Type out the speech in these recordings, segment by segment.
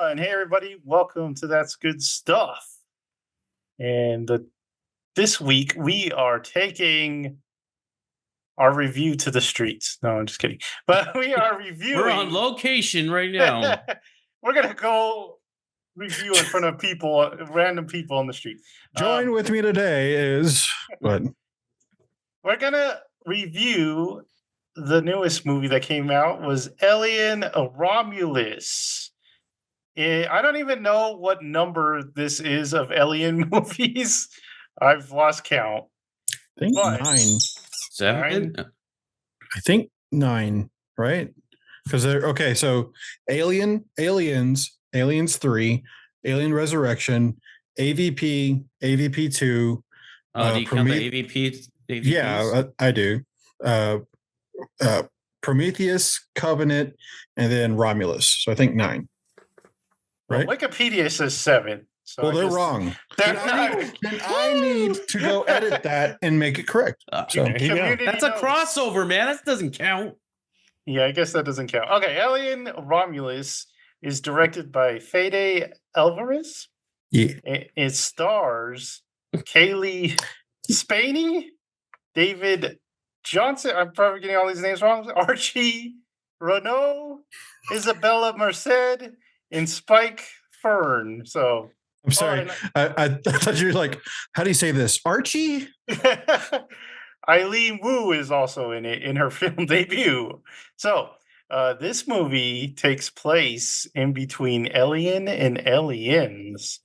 And hey, everybody, welcome to That's Good Stuff. And this week we are taking our review to the streets. No, I'm just kidding. But we are We're on reviewing. location right now. We're going to go review in front of people, random people on the street. Join with me today is what? We're going to review the newest movie that came out was Alien Romulus. I don't even know what number this is of Alien movies. I've lost count. I think But- 9. 7? I think 9, right? Because they're okay. So Aliens, Aliens 3, Alien Resurrection, AVP, AVP 2. Do you count the AVP? AVPs? Yeah, I do. Prometheus, Covenant, and then Romulus. So I think 9. Right? Well, Wikipedia says 7. So Well, they're wrong. They're Then I need to go edit that and make it correct. So There you go. That's a crossover, man. That doesn't count. Yeah, I guess that doesn't count. Okay, Alien Romulus is directed by Fede Alvarez. yeah. It stars Kaylee Spaney, David Johnson. I'm probably getting all these names wrong. Archie Renault, Isabella Merced, and Spike Fern. So I'm sorry. I thought you were like, how do you say this? Archie? Eileen Wu is also in it in her film debut. So this movie takes place in between Alien and Aliens.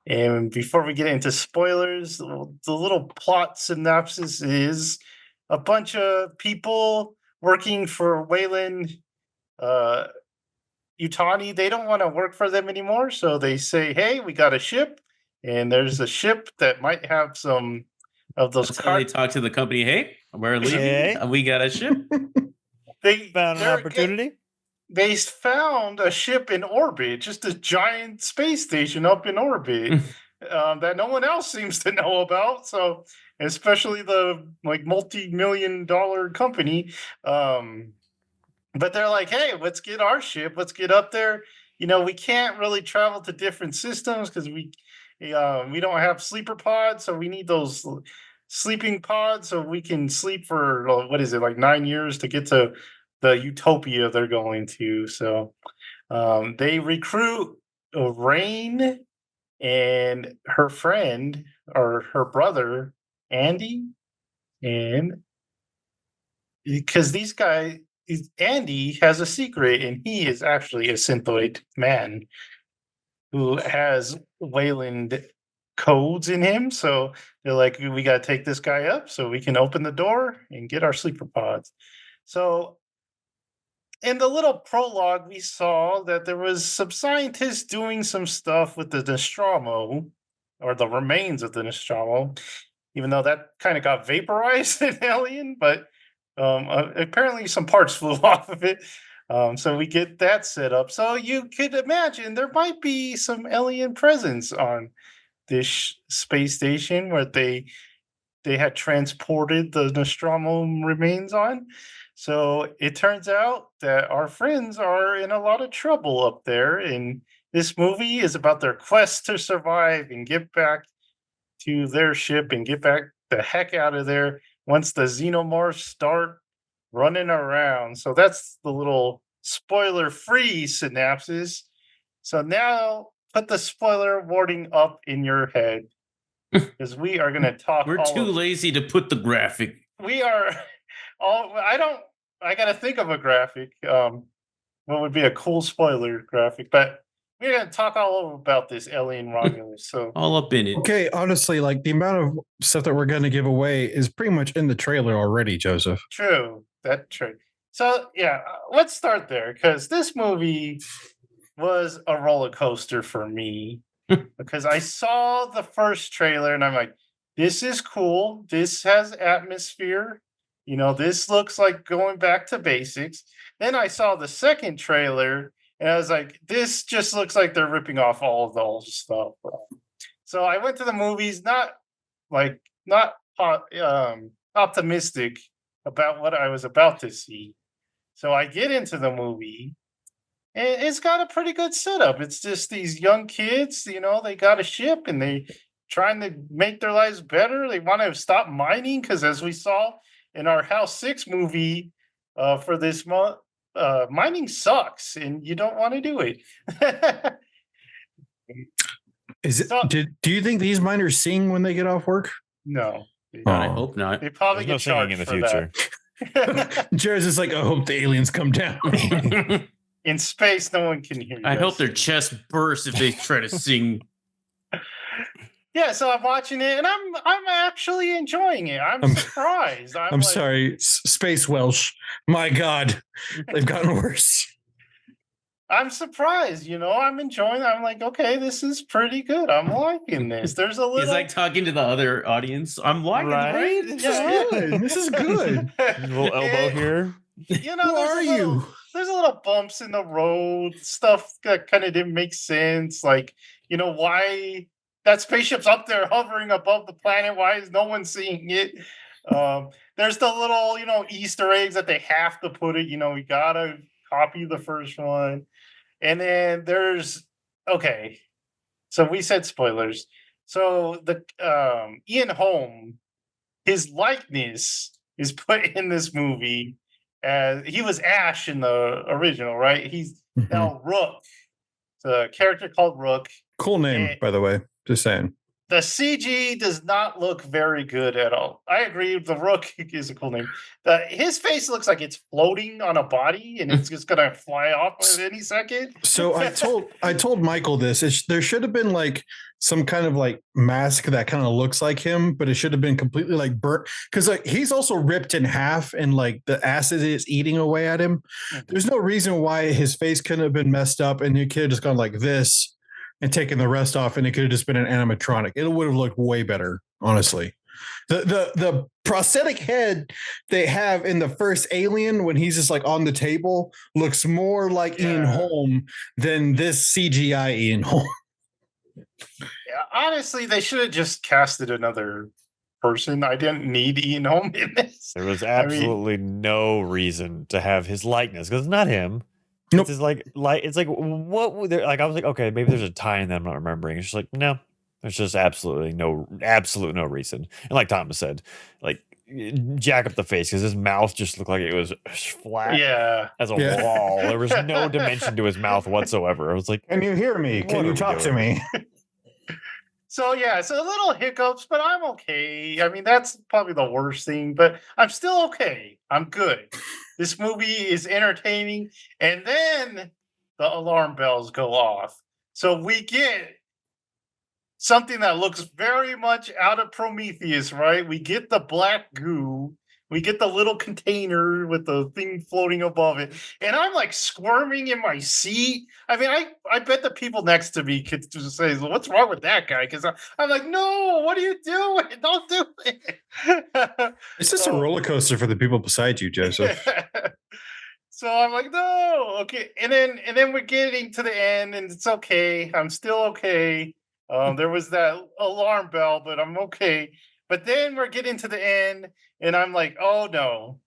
And before we get into spoilers, the little plot synopsis is a bunch of people working for Wayland Utani. They don't want to work for them anymore. So they say, hey, we got a ship. And there's a ship that might have some of those. That's how they talk to the company. Hey, we're leaving. Hey. We got a ship. They Found an opportunity. They found a ship in orbit, just a giant space station up in orbit that no one else seems to know about. So, especially the multi-million-dollar company. But they're like, hey, let's get our ship. Let's get up there. We can't really travel to different systems because we don't have sleeper pods. So we need those sleeping pods so we can sleep for, 9 years to get to the utopia they're going to. So they recruit Rain and her friend or her brother, Andy. And because these guys, Andy has a secret, and he is actually a synthoid man who has Wayland codes in him. So they're like, we got to take this guy up so we can open the door and get our sleeper pods. So in the little prologue, we saw that there was some scientists doing some stuff with the Nostromo, or the remains of the Nostromo, even though that kind of got vaporized in Alien, but apparently some parts flew off of it. So we get that set up. So you could imagine there might be some alien presence on this space station where they had transported the Nostromo remains on. So it turns out that our friends are in a lot of trouble up there. And this movie is about their quest to survive and get back to their ship and get back the heck out of there once the xenomorphs start running around. So that's the little spoiler-free synopsis. So now put the spoiler warning up in your head because we are going to talk. We're too lazy to put the graphic. We are all. I got to think of a graphic. What would be a cool spoiler graphic? But we're going to talk all over about this Alien Romulus. So all up in it. Okay, honestly, like the amount of stuff that we're going to give away is pretty much in the trailer already, Joseph. True. That's true. So yeah, let's start there because this movie was a roller coaster for me because I saw the first trailer and I'm like, this is cool. This has atmosphere. This looks like going back to basics. Then I saw the second trailer and I was like, this just looks like they're ripping off all of the old stuff. So I went to the movies, not optimistic about what I was about to see. So I get into the movie it's got a pretty good setup. It's just these young kids, they got a ship and they trying to make their lives better. They want to stop mining because, as we saw in our House 6 movie for this month, mining sucks and you don't want to do it. Is it? So- Do you think these miners sing when they get off work? No. God, I Oh. hope not. They probably There's get no singing charged in the for future. that. Jared's just like, I hope the aliens come down. In space, no one can hear you. I guys hope their sing. chest bursts if they try to sing. Yeah, so I'm watching it and I'm actually enjoying it. I'm surprised. I'm like, sorry, Space Welsh. My God, they've gotten worse. I'm surprised, I'm enjoying it. I'm like, okay, this is pretty good. I'm liking this. There's a little He's like talking to the other audience. I'm liking Right? it. This is good. This is good. Little elbow here. Who there's are a you? little, there's a little bumps in the road, stuff that kind of didn't make sense. Like, why that spaceship's up there hovering above the planet. Why is no one seeing it? There's the little, Easter eggs that they have to put it. We gotta copy the first one. And then okay. So we said spoilers. So the Ian Holm, his likeness is put in this movie as he was Ash in the original, right? He's Mhm. now Rook. It's a character called Rook. Cool name, by the way. Just saying. The CG does not look very good at all. I agree. The Rook is a cool name. His face looks like it's floating on a body and it's just gonna fly off at any second. So I told Michael this. There should have been like some kind of like mask that kind of looks like him, but it should have been completely like burnt because like he's also ripped in half and like the acid is eating away at him. There's no reason why his face couldn't have been messed up and you could have just gone like this and taken the rest off, and it could have just been an animatronic. It would have looked way better, honestly. The prosthetic head they have in the first Alien when he's just like on the table looks more like Ian Holm than this CGI Ian Holm. Yeah, honestly, they should have just casted another person. I didn't need Ian Holm in this. There was absolutely no reason to have his likeness because it's not him. Nope. It's just like it's like what would there like I was like, okay, maybe there's a tie in that I'm not remembering. It's just like, no, there's just absolutely no reason. And like Thomas said, like jack up the face because his mouth just looked like it was flat as a wall. There was no dimension to his mouth whatsoever. I was like, can you hear me? Can you talk to me? So little hiccups, but I'm okay. I mean, that's probably the worst thing, but I'm still okay. I'm good. This movie is entertaining, and then the alarm bells go off. So we get something that looks very much out of Prometheus, right? We get the black goo. We get the little container with the thing floating above it. And I'm like squirming in my seat. I mean, I bet the people next to me could just say, what's wrong with that guy? Because I'm like, no, what are you doing? Don't do it. It's just a roller coaster for the people beside you, Joseph. So I'm like, no, okay. And then we're getting to the end and it's okay. I'm still okay. There was that alarm bell, but I'm okay. But then we're getting to the end, and I'm like, oh no.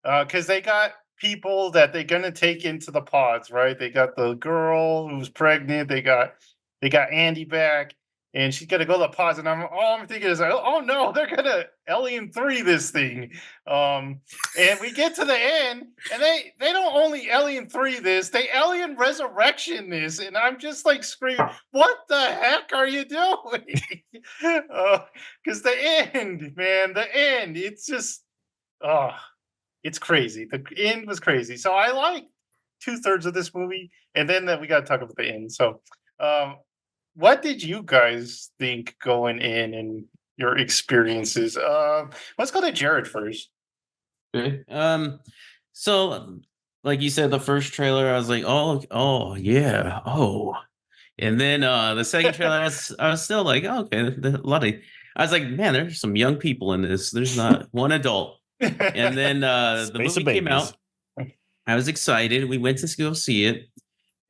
Because they got people that they're gonna take into the pods, right? They got the girl who's pregnant, they got Andy back, and she's gonna go to the pods, and all I'm thinking is like, oh no, they're gonna Alien 3 this thing. And we get to the end, and they don't only Alien 3 this, they Alien Resurrection this, and I'm just like screaming, what the heck are you doing? Because the end, man, it's just it's crazy. The end was crazy. So I like 2/3 of this movie, and then we got to talk about the end. So what did you guys think going in and your experiences? Let's go to Jared first. Okay. So like you said, the first trailer, I was like, oh yeah, oh. And then the second trailer, I was still like, oh, okay, a lot of. I was like, man, there's some young people in this. There's not one adult. And then the movie came out. I was excited. We went to go see it,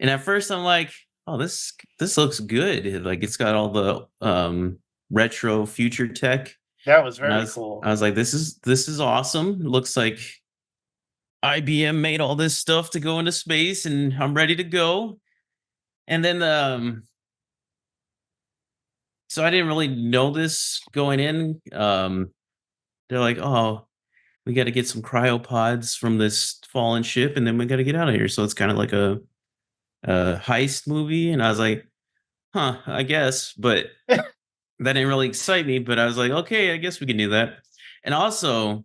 and at first I'm like, oh, this looks good. Like it's got all the retro future tech. That was very cool. I was like, this is awesome. Looks like IBM made all this stuff to go into space, and I'm ready to go. And then, so I didn't really know this going in. They're like, "Oh, we got to get some cryopods from this fallen ship, and then we got to get out of here." So it's kind of like a heist movie, and I was like, "Huh, I guess," but that didn't really excite me. But I was like, "Okay, I guess we can do that." And also,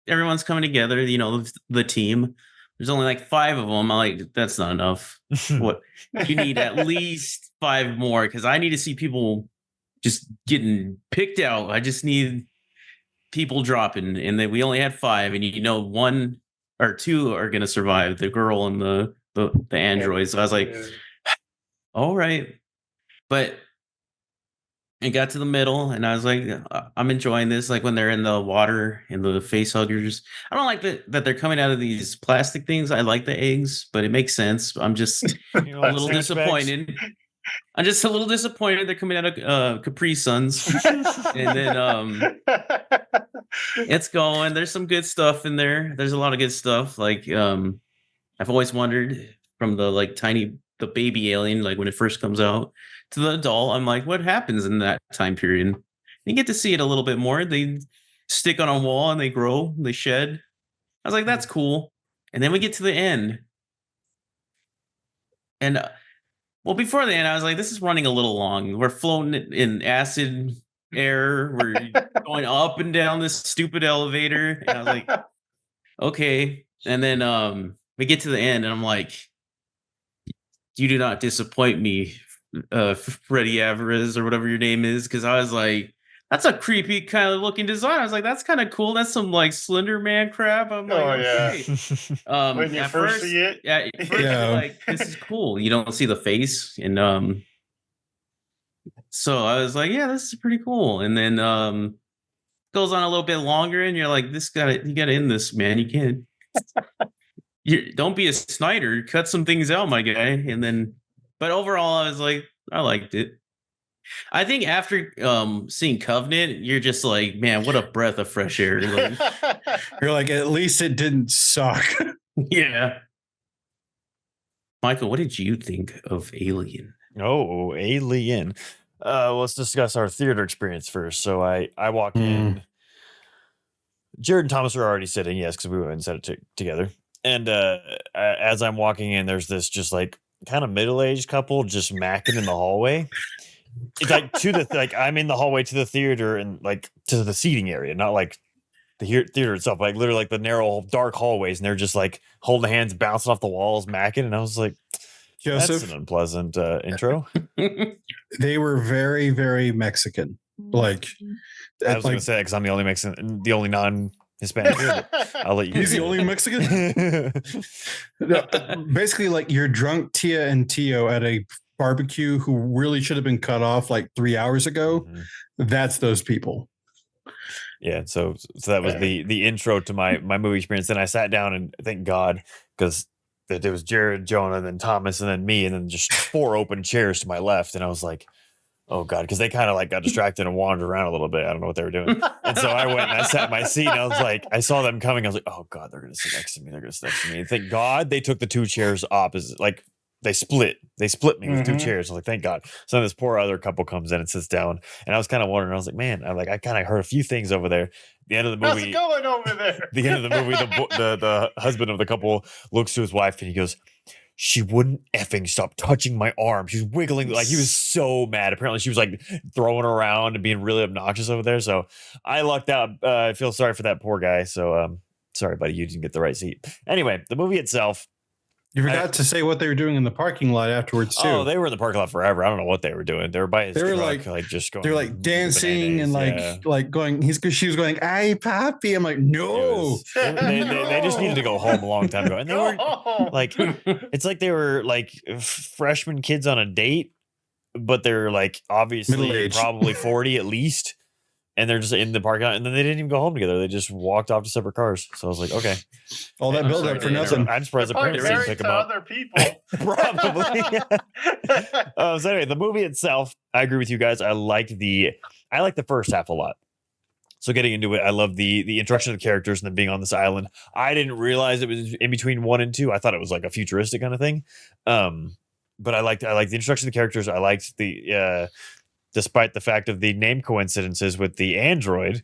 everyone's coming together. The team. There's only like 5 of them. I'm like, that's not enough. What you need at least 5 more because I need to see people just getting picked out. I just need people dropping, and then we only had 5, and 1 or 2 are gonna survive. The girl and the android. So I was like, Yeah. all right, but it got to the middle, and I was like, I'm enjoying this. Like when they're in the water and the face huggers. I don't like that they're coming out of these plastic things. I like the eggs, but it makes sense. I'm just You know, a little sandwich bags. disappointed. I'm just a little disappointed they're coming out of Capri Suns. And then it's going. There's some good stuff in there. There's a lot of good stuff. Like I've always wondered from the baby alien, like when it first comes out to the adult, I'm like, what happens in that time period? You get to see it a little bit more. They stick on a wall and they grow, they shed. I was like, that's cool. And then we get to the end. And well, before the end, I was like, this is running a little long. We're floating in acid air. We're going up and down this stupid elevator. And I was like, okay. And then we get to the end, and I'm like, you do not disappoint me, Freddie Alvarez or whatever your name is, because I was like, that's a creepy kind of looking design. I was like, that's kind of cool. That's some like Slender Man crap. I'm like, Oh, yeah. okay. When you At first see it? yeah, at first Yeah. you're like, this is cool. You don't see the face, and so I was like, yeah, this is pretty cool. And then goes on a little bit longer, and you're like, you gotta end this, man. You can't. You don't be a Snyder. Cut some things out, my guy. And then, but overall, I was like, I liked it. I think after seeing Covenant, you're just like, man, what a breath of fresh air. Like, You're like, at least it didn't suck. yeah. Michael, what did you think of Alien? Oh, Alien. Let's discuss our theater experience first. So I walk in. Jared and Thomas are already sitting, yes, because we went and sat it together. And as I'm walking in, there's this just like kind of middle-aged couple just macking in the hallway. It's like like I'm in the hallway to the theater and like to the seating area, not like the theater itself, like literally like the narrow dark hallways, and they're just like holding hands, bouncing off the walls, macking. And I was like, that's Joseph, an unpleasant intro. they were very, very Mexican. Like, I was gonna say because I'm the only Mexican, the only non-Hispanic here, but I'll let you. He's the only Mexican. Basically, like you're drunk Tia and Tio at a barbecue who really should have been cut off like 3 hours ago. Mhm. That's those people. Yeah, so that was the intro to my movie experience. Then I sat down, and thank God, because there was Jared, Jonah, and then Thomas, and then me, and then just 4 open chairs to my left. And I was like, oh God, because they kind of like got distracted and wandered around a little bit. I don't know what they were doing. And so I went and I sat in my seat, and I was like, I saw them coming. I was like, oh God, they're gonna sit next to me. They're gonna sit next to me. And thank God they took the 2 chairs opposite, like they split me with 2 chairs. I was like, thank God. So then this poor other couple comes in and sits down, and I was kind of wondering. I was like, man, I kind of heard a few things over there. The end of the How's movie, it going over there? the end of the movie, the husband of the couple looks to his wife and he goes, she wouldn't effing stop touching my arm. She was wiggling, like he was so mad. Apparently she was like throwing around and being really obnoxious over there. So I lucked out. I feel sorry for that poor guy. So sorry, buddy, you didn't get the right seat. Anyway, the movie itself. You forgot to say what they were doing in the parking lot afterwards too. Oh, they were in the parking lot forever. I don't know what they were doing. They were by his They were truck, like just going. They're like dancing and bananas, like going. She was going, "Ay, papi." I'm like, no. They just needed to go home a long time ago, and they were Oh. like, it's like they were like freshman kids on a date, but they're like obviously Middle-aged. probably 40 at least, and they're just in the parking lot, and then they didn't even go home together. They just walked off to separate cars. So I was like, okay, All that I'm build sorry up for to nothing. I'm surprised the Probably parents didn't married pick to them up. other people. Probably. So anyway, the movie itself, I agree with you guys. I like the first half a lot. So getting into it, I love the introduction of the characters and then being on this island. I didn't realize it was in between 1 and 2. I thought it was like a futuristic kind of thing. But I liked the introduction of the characters. I liked the despite the fact of the name coincidences with the android.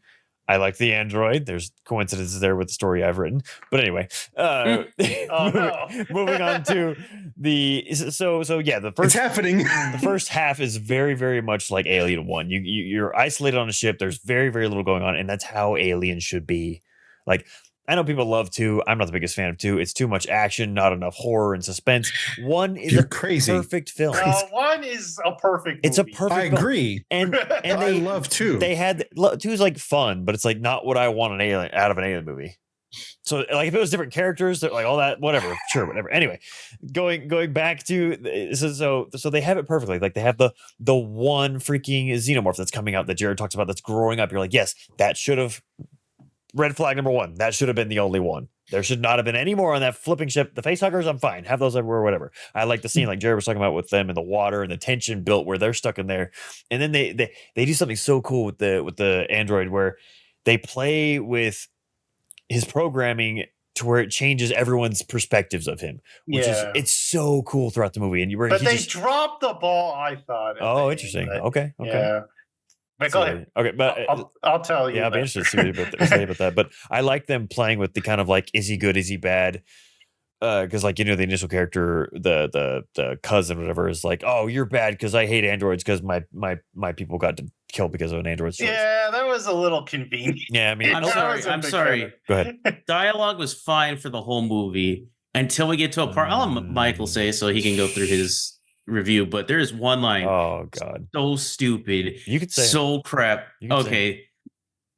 I like the android. There's coincidences there with the story I've written. But anyway, Oh, no. moving on to yeah, the It's first happening. the first half is very, very much like Alien 1. You're isolated on a ship. There's very, very little going on, and that's how Alien should be. Like, I know people love 2. I'm not the biggest fan of 2. It's too much action, not enough horror and suspense. 1 is You're a crazy. perfect film. One is a perfect movie. It's a perfect I film. agree. And I they love 2. They had 2 is like fun, but it's like not what I want out of an alien movie. So like if it was different characters, like all that, whatever, sure, whatever. Anyway, going back to so they have it perfectly. Like they have the one freaking xenomorph that's coming out that Jared talks about that's growing up. You're like, yes, that should have red flag number 1. That should have been the only one. There should not have been any more on that flipping ship. The facehuggers, I'm fine. Have those everywhere, whatever. I like the scene like Jared was talking about with them in the water and the tension built where they're stuck in there. And then they do something so cool with the android where they play with his programming to where it changes everyone's perspectives of him, which is it's so cool throughout the movie. And but they dropped the ball, I thought. Oh, interesting. Okay. Yeah. But go ahead. Okay, but I'll tell you. Yeah, I'll be interested to say about that. But I like them playing with the kind of like, is he good, is he bad? Because like the initial character, the cousin, or whatever, is like, oh, you're bad because I hate androids because my people got killed because of an android. Yeah, that was a little convenient. Yeah, I mean, I'm sorry. Go ahead. Dialogue was fine for the whole movie until we get to a part. I'll let Michael say so he can go through his review, but there is one line. Oh God, so stupid. You could say so crap. Okay,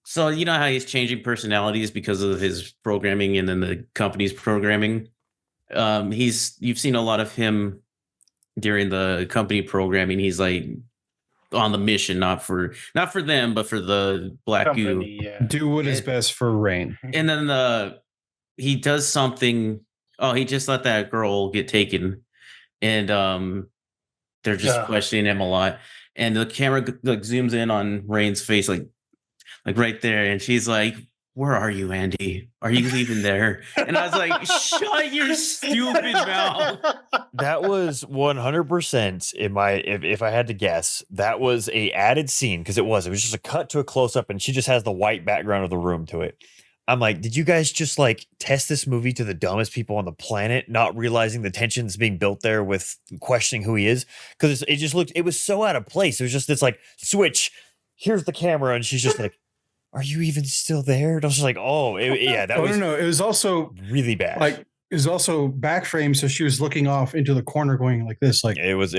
so you know how he's changing personalities because of his programming and then the company's programming. You've seen a lot of him during the company programming. He's like on the mission, not for them, but for the black Company, goo. yeah. Do what is best for Rain. And then he does something. Oh, he just let that girl get taken, and they're just questioning him a lot. And the camera like zooms in on Rain's face, like right there, and she's like, "Where are you, Andy? Are you leaving there?" And I was like, "Shut your stupid mouth." That was 100% in my. If I had to guess, that was a added scene because it was just a cut to a close up, and she just has the white background of the room to it. I'm like, did you guys just like test this movie to the dumbest people on the planet, not realizing the tension that's being built there with questioning who he is? Because it just looked, it was so out of place. It was just this like switch. Here's the camera, and she's just like, "Are you even still there?" And I was just like, "Oh, yeah, that was no. It was also really bad. Like it was also back frame, so she was looking off into the corner, going like this. Like it was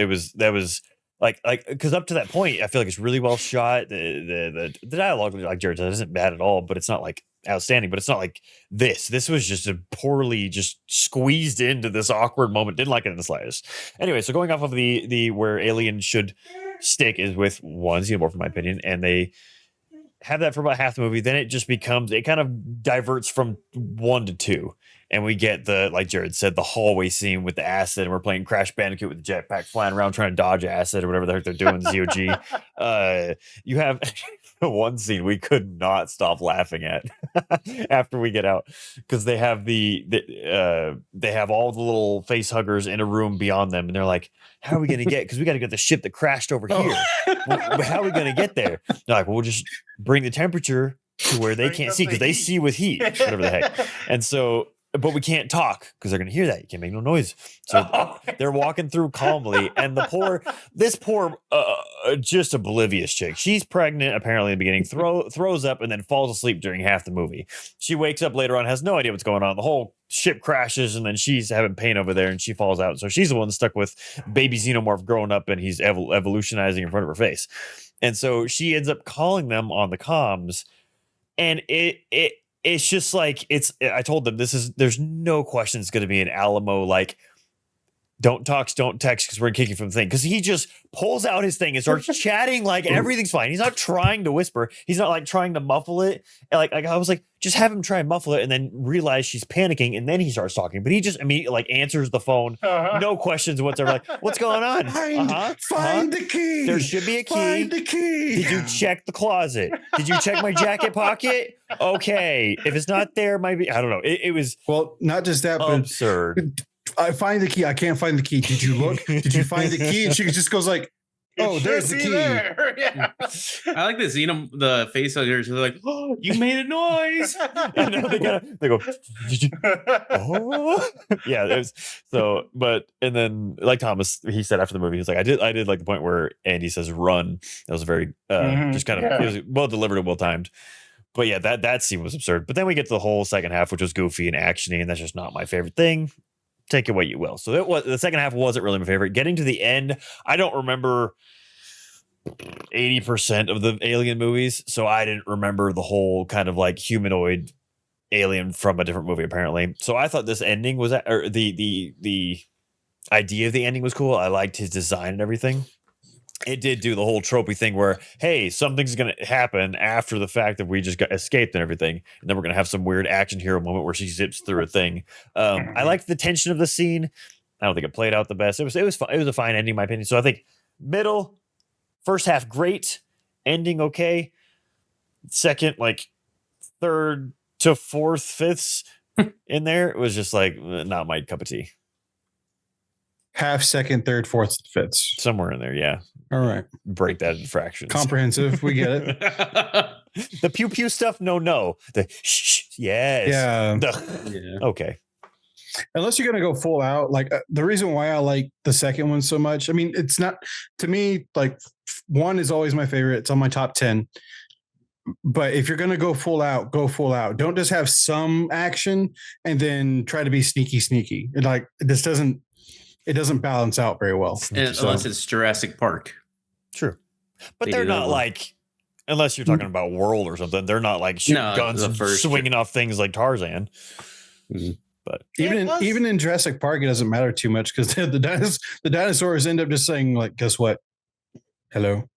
like because up to that point, I feel like it's really well shot. The dialogue, like Jared said, isn't bad at all, but it's not like outstanding. But it's not like this. This was just a poorly just squeezed into this awkward moment. Didn't like it in the slightest. Anyway, so going off of the where Alien should stick is with one xenomorph, in my opinion, and they have that for about half the movie. Then it just becomes, it kind of diverts from 1 to 2. And we get the, like Jared said, the hallway scene with the acid, and we're playing Crash Bandicoot with the jetpack flying around trying to dodge acid or whatever the heck they're doing, ZOG. You have one scene we could not stop laughing at after we get out, because they have they have all the little face huggers in a room beyond them, and they're like, "How are we gonna get? Because we got to get the ship that crashed over here. How are we gonna get there?" They're like, "Well, we'll just bring the temperature to where they can't see, because they see with heat, whatever the heck." And so, but we can't talk because they're going to hear that. You can't make no noise. So they're walking through calmly. And this poor, just oblivious chick. She's pregnant, apparently, in the beginning, throws up and then falls asleep during half the movie. She wakes up later on, has no idea what's going on. The whole ship crashes, and then she's having pain over there, and she falls out. So she's the one stuck with baby xenomorph growing up, and he's evolutionizing in front of her face. And so she ends up calling them on the comms, and it's just like, I told them there's no question it's going to be an Alamo, like don't talk, don't text because we're kicking from the thing. Because he just pulls out his thing and starts chatting like everything's fine. He's not trying to whisper. He's not like trying to muffle it. And like I was like, just have him try and muffle it and then realize she's panicking. And then he starts talking. But he just immediately like answers the phone. No questions whatsoever. Like, what's going on? Find the key. There should be a key. Find the key. Did you check the closet? Did you check my jacket pocket? Okay. If it's not there, might be. I don't know. It was well, not just that, but absurd. I find the key. I can't find the key. Did you look? Did you find the key? And she just goes like, "Oh, there's the key." Yeah. I like this. You know, the face huggers are like, "Oh, you made a noise." I know they go. Oh, yeah. It was so, but and then like Thomas, he said after the movie, he's like, I did like the point where Andy says "run." That was very just kind of it was well delivered and well timed. But yeah, that scene was absurd. But then we get to the whole second half, which was goofy and actiony, and that's just not my favorite thing. Take it what you will. So it was the second half wasn't really my favorite. Getting to the end, I don't remember 80% of the Alien movies, so I didn't remember the whole kind of like humanoid alien from a different movie apparently. So I thought this ending was or the idea of the ending was cool. I liked his design and everything. It did do the whole tropey thing where, hey, something's going to happen after the fact that we just got escaped and everything. And then we're going to have some weird action hero moment where she zips through a thing. I liked the tension of the scene. I don't think it played out the best. It was fun. It was a fine ending, in my opinion. So I think middle, first half, great. Ending, okay. Second, like third to fourth, fifths in there. It was just like not my cup of tea. Half, second, third, fourth, fifths. Somewhere in there, yeah. All right. Break that in fractions. Comprehensive. We get it. The pew pew stuff, no. The shh, yes. Yeah. Okay. Unless you're going to go full out. Like the reason why I like the second one so much, I mean, it's not, to me, like one is always my favorite. It's on my top 10. But if you're going to go full out, go full out. Don't just have some action and then try to be sneaky. This doesn't balance out very well. Unless it's Jurassic Park. True. But they're not like, unless you're talking about World or something, they're not like shooting guns and swinging off things like Tarzan. Mm-hmm. But even in Jurassic Park, it doesn't matter too much because the dinosaurs end up just saying, like, guess what? Hello.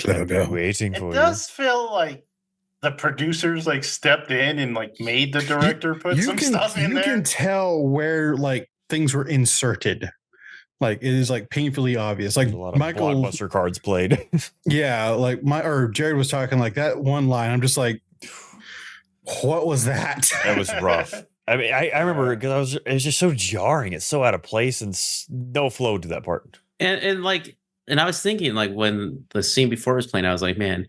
I've been waiting for you. It does feel like the producers like stepped in and like made the director put some stuff in there. You can tell where like things were inserted. Like it is like painfully obvious. Like a lot of Michael blockbuster cards played. Yeah, like Jared was talking like that one line. I'm just like, what was that? That was rough. I mean, I remember because it was just so jarring. It's so out of place and no flow to that part. And I was thinking like when the scene before was playing, I was like, man,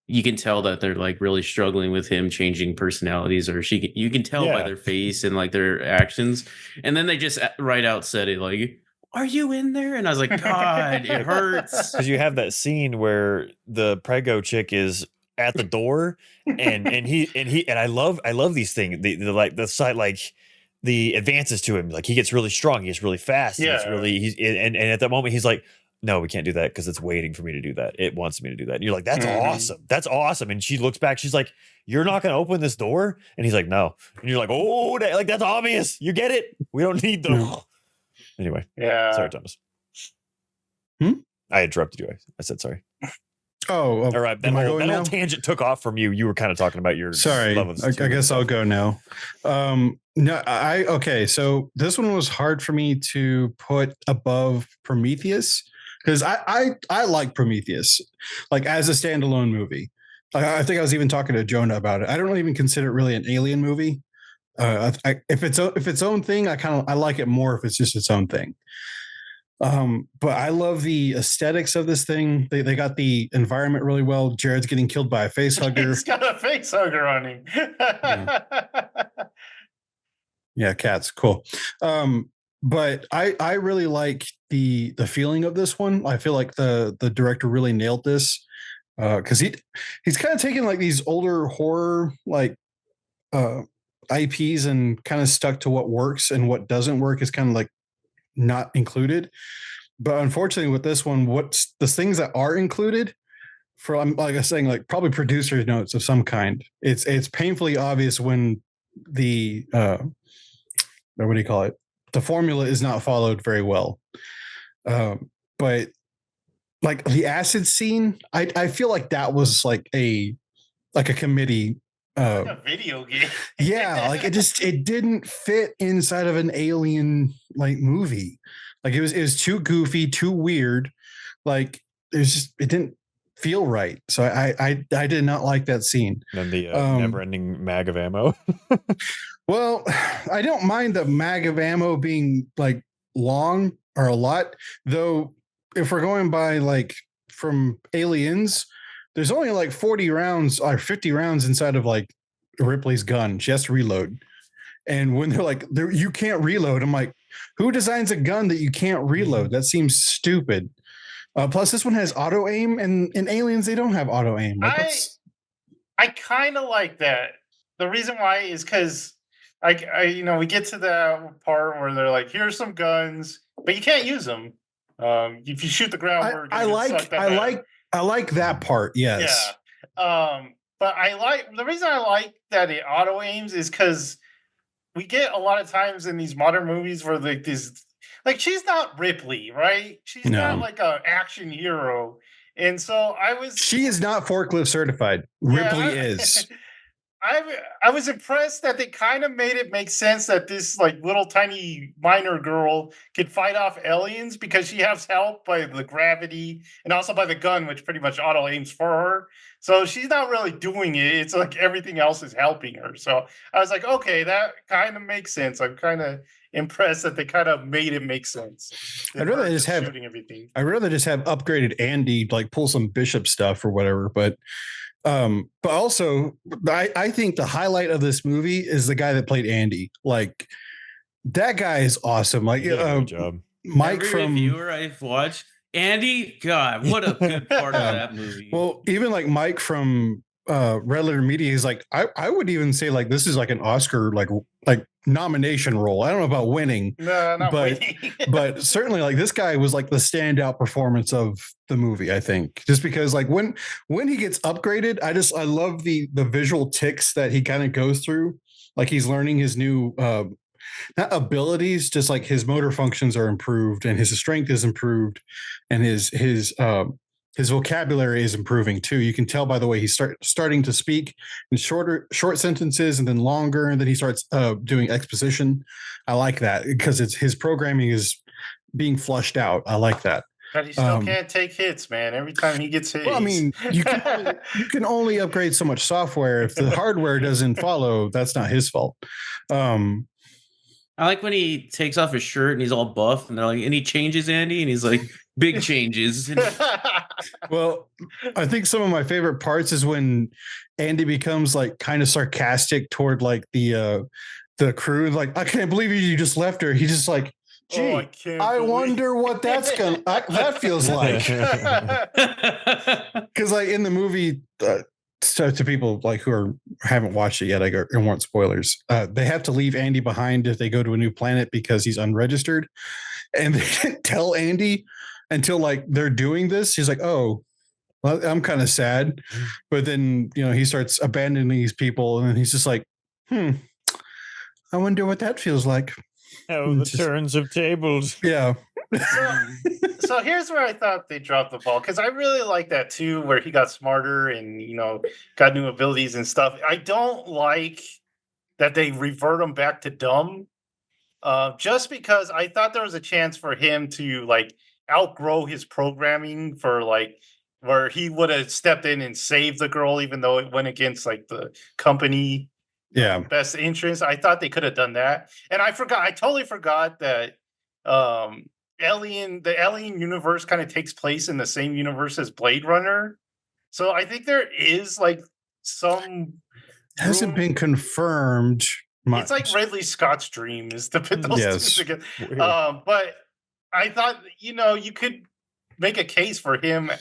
you can tell that they're like really struggling with him changing personalities, or you can tell by their face and like their actions. And then they just right out said it like, "Are you in there?" And I was like, God, it hurts. Because you have that scene where the prego chick is at the door, and I love these things. The like the side like the advances to him, like he gets really strong, he gets really fast. Yeah, and at that moment he's like, no, we can't do that because it's waiting for me to do that. It wants me to do that. And you're like, that's awesome. That's awesome. And she looks back. She's like, you're not going to open this door? And he's like, no. And you're like, oh, like that's obvious. You get it. We don't need them. No. Anyway. Yeah. Sorry, Thomas. I interrupted you. I said sorry. Oh, all right. That whole tangent took off from you. You were kind of talking about your love of I guess I'll go now. Okay. So this one was hard for me to put above Prometheus. Because I like Prometheus, like as a standalone movie. I think I was even talking to Jonah about it. I don't even consider it really an alien movie. If it's its own thing, I like it more if it's just its own thing. But I love the aesthetics of this thing. They got the environment really well. Jared's getting killed by a face hugger. He's got a face hugger on him. Yeah, cats, cool. But I really like the feeling of this one. I feel like the director really nailed this because he's kind of taken like these older horror like IPs and kind of stuck to what works, and what doesn't work is kind of like not included. But unfortunately with this one, what's the things that are included from, like I was saying, like probably producer's notes of some kind. It's painfully obvious when the what do you call it? the formula is not followed very well. But like the acid scene, I feel like that was like a committee. Like a video game. Yeah, like it didn't fit inside of an alien like movie. Like it was too goofy, too weird. Like it didn't feel right. So I did not like that scene. And then the never-ending mag of ammo. Well, I don't mind the mag of ammo being like long or a lot, though. If we're going by like from Aliens, there's only like 40 rounds or 50 rounds inside of like Ripley's gun. She has to reload. And when they're like, you can't reload, I'm like, who designs a gun that you can't reload? That seems stupid. Plus, this one has auto aim, and in Aliens, they don't have auto aim. Like, I kind of like that. The reason why is because we get to that part where they're like, here's some guns, but you can't use them. If you shoot the ground, I like that part. Yes. Yeah. But the reason I like that it auto aims is because we get a lot of times in these modern movies where she's not Ripley, right? She's not like an action hero. And so she is not forklift certified. Ripley is. I was impressed that they kind of made it make sense that this like little tiny minor girl could fight off aliens because she has help by the gravity and also by the gun, which pretty much auto aims for her. So she's not really doing it. It's like everything else is helping her. So I was like, okay, that kind of makes sense. I'm kind of impressed that they kind of made it make sense. I'd rather just have shooting everything. I'd rather just have upgraded Andy like pull some Bishop stuff or whatever, but also I think the highlight of this movie is the guy that played Andy. Like that guy is awesome. Like good job. Mike Every from reviewer I've watched, Andy, God, what a good part of that movie. Well, even like Mike from Red Letter Media is like, I would even say like this is like an Oscar like nomination role. I don't know about winning, no, not but winning. but certainly like this guy was like the standout performance of the movie. I think just because like when he gets upgraded, I love the visual ticks that he kind of goes through. Like he's learning his new not abilities, just like his motor functions are improved and his strength is improved and his vocabulary is improving too. You can tell by the way he's starting to speak in short sentences and then longer, and then he starts doing exposition. I like that because his programming is being flushed out. I like that. But he still can't take hits, man. Every time he gets hit. Well, I mean, you can only upgrade so much software. If the hardware doesn't follow, that's not his fault. I like when he takes off his shirt and he's all buff, and they're like, "Any changes, Andy?" And he's like, "Big changes." Well, I think some of my favorite parts is when Andy becomes like kind of sarcastic toward like the crew. Like, I can't believe you just left her. He's just like, gee, I wonder what that feels like. Because like in the movie, so to people like who haven't watched it yet, I want spoilers. They have to leave Andy behind if they go to a new planet because he's unregistered, and they didn't tell Andy until like they're doing this. He's like, "Oh, well, I'm kind of sad," but then he starts abandoning these people, and then he's just like, "I wonder what that feels like." Oh, the turns of tables. Yeah. So here's where I thought they dropped the ball, because I really like that too, where he got smarter and got new abilities and stuff. I don't like that they revert him back to dumb, just because I thought there was a chance for him to like outgrow his programming for like where he would have stepped in and saved the girl, even though it went against like the company best interest. I thought they could have done that, and I totally forgot that the alien universe kind of takes place in the same universe as Blade Runner. So I think there is like some hasn't been confirmed. It's like Ridley Scott's dream is to put those two together. But I thought you could make a case for him,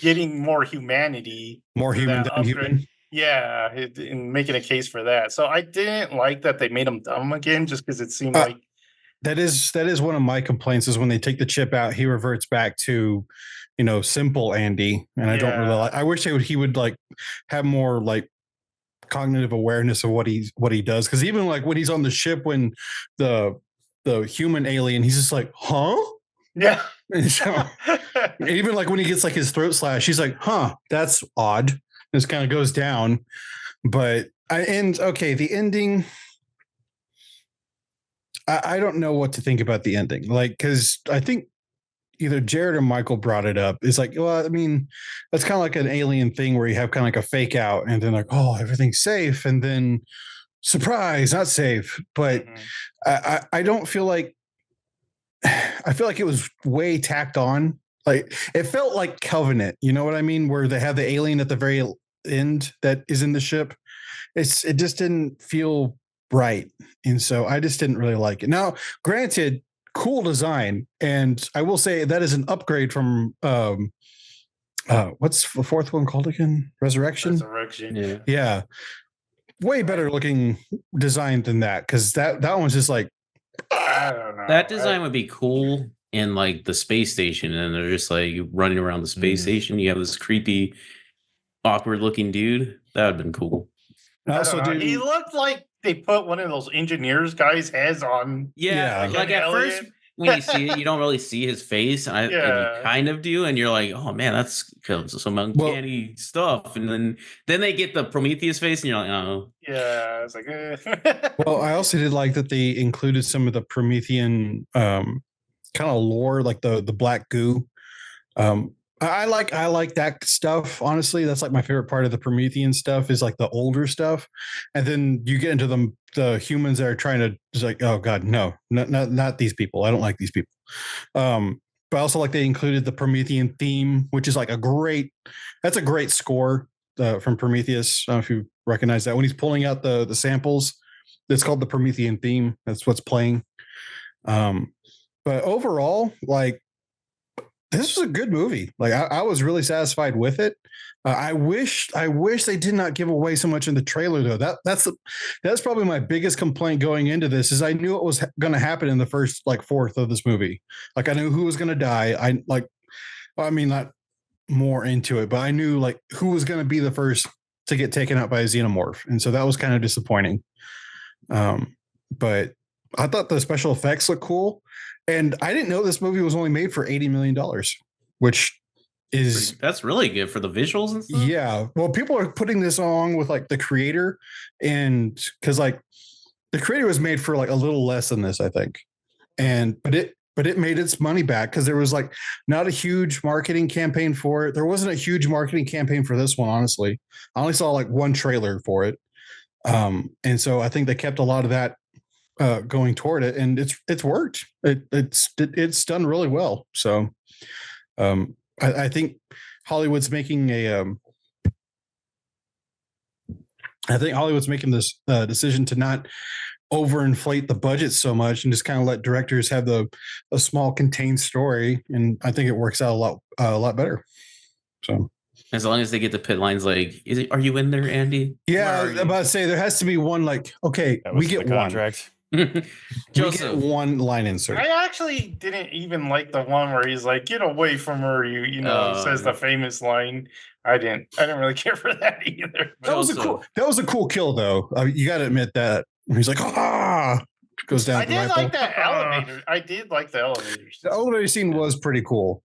getting more humanity, more human than human. Yeah, and making a case for that. So I didn't like that they made him dumb again, just because it seemed like that is one of my complaints is when they take the chip out, he reverts back to, simple Andy. And I don't really I wish he would like have more like cognitive awareness of what he does. Cause even like when he's on the ship, when the the human alien, he's just like, huh? Yeah. And so even like when he gets like his throat slashed, he's like, huh, that's odd. This kind of goes down. But the ending. I don't know what to think about the ending. Like, because I think either Jared or Michael brought it up. It's like, well, I mean, that's kind of like an alien thing where you have kind of like a fake out and then like, oh, everything's safe. And then surprise, not safe. But I don't feel like, I feel like it was way tacked on. Like it felt like Covenant, you know what I mean? Where they have the alien at the very end that is in the ship. It just didn't feel right. And so I just didn't really like it. Now, granted, cool design. And I will say that is an upgrade from what's the fourth one called again? Resurrection? Resurrection. Yeah. Way better looking design than that. Cause that one's just like I don't know. That design would be cool in like the space station, and they're just like running around the space station. You have this creepy, awkward looking dude. That would have been cool. also, dude, he looked like they put one of those engineers guys' heads on. Yeah, like at first when you see it, you don't really see his face, and you kind of do, and you're like, "Oh man, that's some uncanny stuff." And then they get the Prometheus face, and you're like, "Oh, yeah." It's like, well, I also did like that they included some of the Promethean kind of lore, like the black goo. I like that stuff. Honestly, that's like my favorite part of the Promethean stuff is like the older stuff, and then you get into the humans that are trying to just like, oh god, no, not these people. I don't like these people. But also like they included the Promethean theme, which is like a great score from Prometheus. I don't know if you recognize that when he's pulling out the samples. It's called the Promethean theme. That's what's playing. But overall, like, this was a good movie. Like I was really satisfied with it. I wish they did not give away so much in the trailer though. That's probably my biggest complaint going into this is I knew what was going to happen in the first like fourth of this movie. Like I knew who was going to die. I mean, not more into it, but I knew like who was going to be the first to get taken out by a xenomorph. And so that was kind of disappointing. But I thought the special effects looked cool. And I didn't know this movie was only made for $80 million, which is that's really good for the visuals and stuff. Yeah. Well, people are putting this along with like the creator, and because like the creator was made for like a little less than this, I think. But it made its money back because there was like not a huge marketing campaign for it. There wasn't a huge marketing campaign for this one, honestly. I only saw like one trailer for it. And so I think they kept a lot of that going toward it, and it's worked. It's done really well. So I think Hollywood's making this decision to not overinflate the budget so much and just kind of let directors have a small contained story, and I think it works out a lot better. So as long as they get the pit lines like, are you in there, Andy? Yeah, I'm about to say there has to be one like, okay, we get one. We get one line insert. I actually didn't even like the one where he's like, "Get away from her," he says the famous line. I didn't really care for that either. That was a cool kill though. You got to admit that. He's like, goes down. I did like that elevator. I did like the elevator. The elevator scene was pretty cool.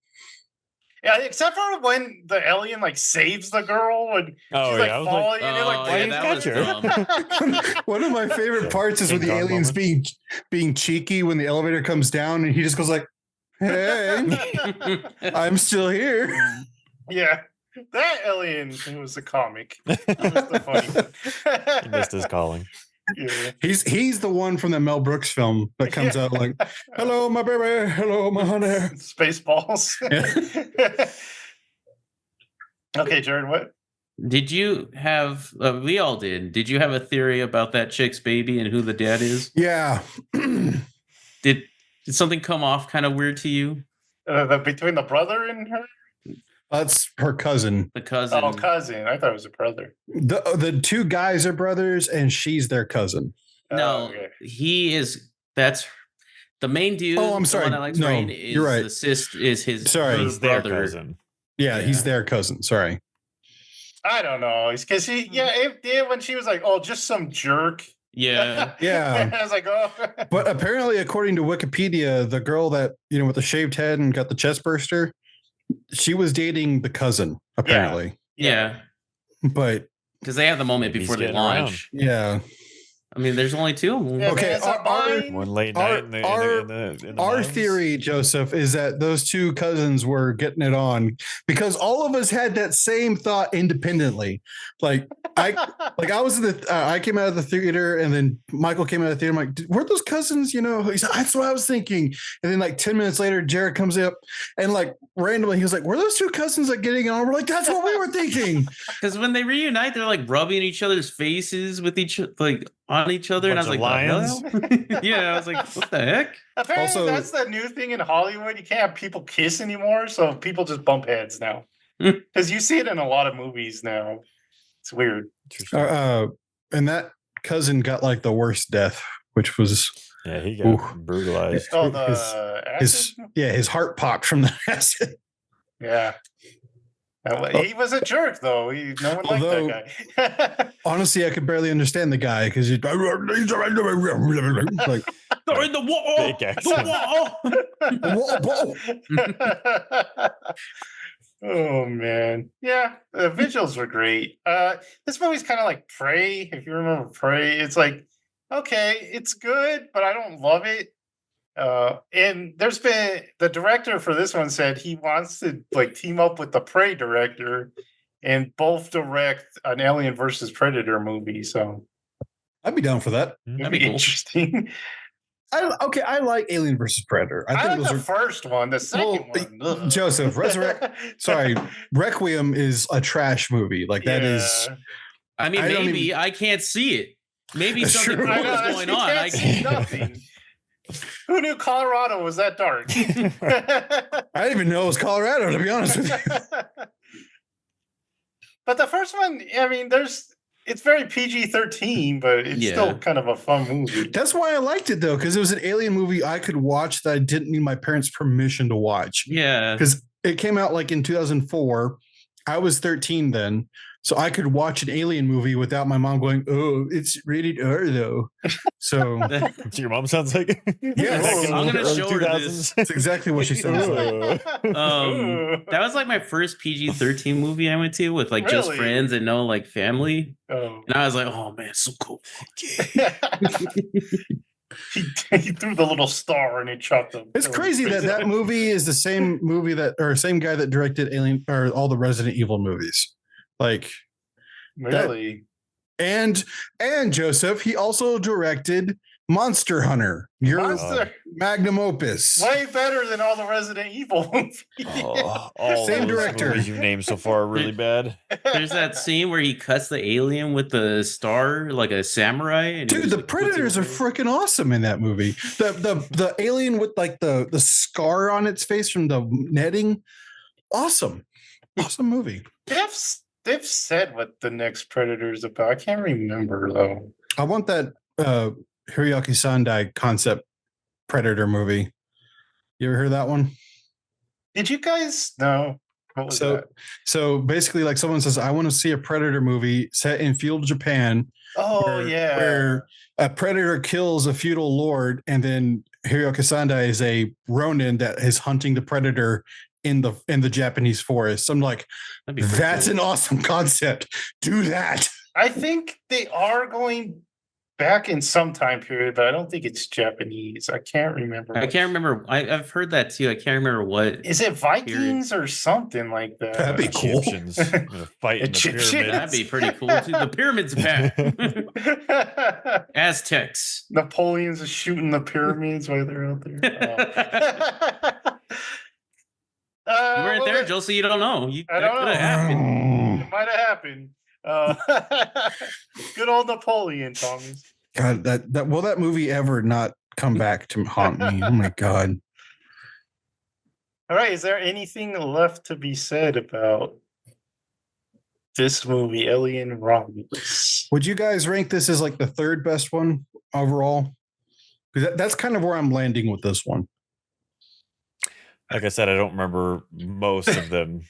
Yeah, except for when the alien like saves the girl and she's like falling and One of my favorite parts is when the alien's being cheeky when the elevator comes down and he just goes like, "Hey, I'm still here." Yeah, that alien was a comic. That was the funny one. He missed his calling. Yeah. He's the one from the Mel Brooks film that comes out like, "Hello, my baby. Hello, my honey." Spaceballs. Yeah. Okay, Jared, what? Did you have, we all did. Did you have a theory about that chick's baby and who the dad is? Yeah. Did something come off kind of weird to you? Between the brother and her? That's her cousin. The cousin. Oh, cousin. I thought it was a brother. The two guys are brothers, and she's their cousin. No, that's the main dude. Oh, I'm sorry. The one that likes rain is you're right. The sister is his. Sorry, he's their cousin. Yeah, he's their cousin. Sorry. I don't know. It's because when she was like, "Oh, just some jerk," Yeah. Yeah. I was like, oh. But apparently, according to Wikipedia, the girl that, with the shaved head and got the chest burster, she was dating the cousin, apparently. Yeah. But Because they have the moment Maybe he's before they getting launch. yeah. I mean, there's only two of them. Yeah, Okay, man, it's a bind. One late Our- night in the Our mines. theory, Joseph, is that those two cousins were getting it on because all of us had that same thought independently. Like I was in the, I came out of the theater and then Michael came out of the theater. I'm like, were those cousins? He said, that's what I was thinking. And then like 10 minutes later, Jared comes up and like randomly, he was like, were those two cousins like getting on? We're like, that's what we were thinking. Because when they reunite, they're like rubbing each other's faces with on each other, and I was like, Bunch "The hell?" Yeah, I was like, "What the heck?" Apparently, Also- that's the new thing in Hollywood. You can't have people kiss anymore, so people just bump heads now. Because you see it in a lot of movies now. It's weird. Interesting. And that cousin got like the worst death, which was Yeah, he got Ooh. brutalized. Oh, His- the his acid? his heart popped from the acid. Yeah. He was a jerk, though. No one liked that guy. Honestly, I could barely understand the guy because he's like, They're in the wall. Big accent. Oh man, yeah, the visuals were great. This movie's kind of like Prey. If you remember Prey, it's like okay, it's good, but I don't love it. And there's been the director for this one said he wants to like team up with the Prey director and both direct an Alien versus Predator movie. So I'd be down for that. it'd That'd be be cool. interesting. I like Alien versus Predator. I like those the are first one. The second one, ugh. Joseph, sorry, Requiem is a trash movie. Like that is. Yeah. I mean, I don't maybe I can't see it. Maybe That's something true. cool I is know, going you on. can't see nothing. Who knew Colorado was that dark? I didn't even know it was Colorado, to be honest with you. But the first one, I mean, it's very PG-13, but it's Yeah. still kind of a fun movie. That's why I liked it though, because it was an alien movie I could watch that I didn't need my parents' permission to watch. Yeah. Because it came out like in 2004. I was 13 then, so I could watch an alien movie without my mom going, "Oh, it's rated R though." So That's your mom sounds like. Yes. Back in I'm the gonna early show her 2000s. this. that's exactly what she sounds like. That was like my first PG-13 movie I went to with like just Really? friends and no like family. Oh. And I was like, oh man, so cool. he threw the little star and he chopped them. It's crazy that movie is the same movie same guy that directed Alien or all the Resident Evil movies. Like, really. and Joseph, he also directed Monster Hunter, your Monster, magnum opus. way better than all the Resident Evil movies. Oh, all Same those director. movies you've named so far are really bad. There's that scene where he cuts the alien with the star like a samurai. And he Dude, just, the like, puts it predators are over. freaking awesome in that movie. The alien with like the scar on its face from the netting, awesome movie. They've said what the next Predator is about. I can't remember though. I want that Hiroyuki Sandai concept Predator movie. You ever heard that one? Did you guys know? What was that? So basically, like someone says, I want to see a Predator movie set in feudal Japan. Oh yeah. Where a predator kills a feudal lord, and then Hiroyuki Sandai is a Ronin that is hunting the predator in the Japanese forest. I'm like, That'd be pretty that's cool. an awesome concept. Do that. I think they are going back in some time period, but I don't think it's Japanese. I can't remember. I can't remember. I've heard that too. I can't remember what. Is it Vikings or something like that? That'd be cool. Egyptians gonna fight in the Egyptians. pyramids. That'd be pretty cool too. The pyramids back. Aztecs. Napoleon's just shooting the pyramids while they're out there. Oh. You weren't well, there, Josie. You don't know. I That don't could know. have happened. It might have happened. Good old Napoleon, Thomas. God, that will that movie ever not come back to haunt me? Oh my God. All right, is there anything left to be said about this movie, Alien Romulus? Would you guys rank this as like the third best one overall? Because that's kind of where I'm landing with this one. Like I said, I don't remember most of them.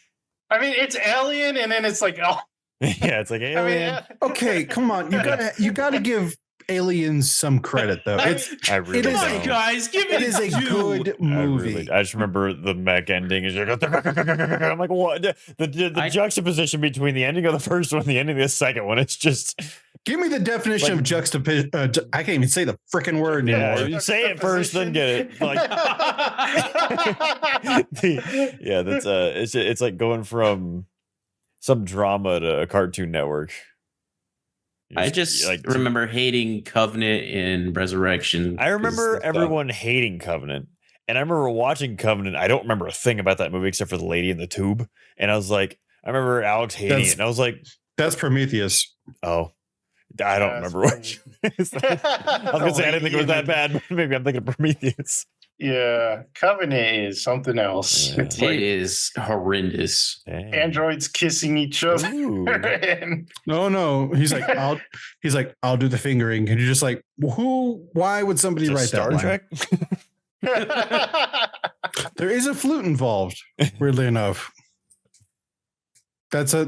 I mean, it's Alien, and then it's like, oh, Yeah, it's like I mean, Alien. Okay, come on. You gotta give Aliens some credit though. I It's mean, I really is Come a- on, guys, give me it is a two. good movie. I just remember the mech ending. Is I'm like, what? The juxtaposition between the ending of the first one and the ending of the second one. It's just Give me the definition Like- of juxtaposition. I can't even say the freaking word anymore. yeah. Say it first, then get it. Like, that's it's like going from some drama to a Cartoon Network. I just remember hating Covenant and Resurrection. I remember everyone hating Covenant, and I remember watching Covenant. I don't remember a thing about that movie except for the lady in the tube, and I was like, I remember Alex hating it, and I was like, That's Prometheus. oh, I don't remember what. I was gonna say I didn't think it was that bad, but maybe I'm thinking of Prometheus. Yeah, Covenant is something else. Yeah. It's It like is horrendous. Dang. androids kissing each other. Ooh. And- No. He's like, I'll do the fingering. And you're just like, why would somebody Is it write Star that line? Trek? There is a flute involved, weirdly enough. That's a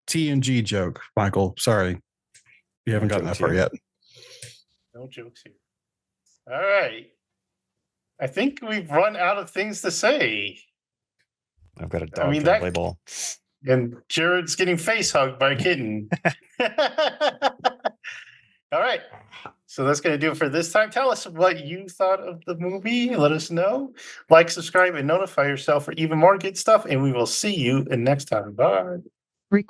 TNG joke, Michael. Sorry. You haven't gotten that far yet. No jokes here. All right. I think we've run out of things to say. I've got a dog mean, trying that- to play ball. And Jared's getting face hugged by a kitten. All right. So that's going to do it for this time. Tell us what you thought of the movie. Let us know. Like, subscribe, and notify yourself for even more good stuff. And we will see you next time. Bye.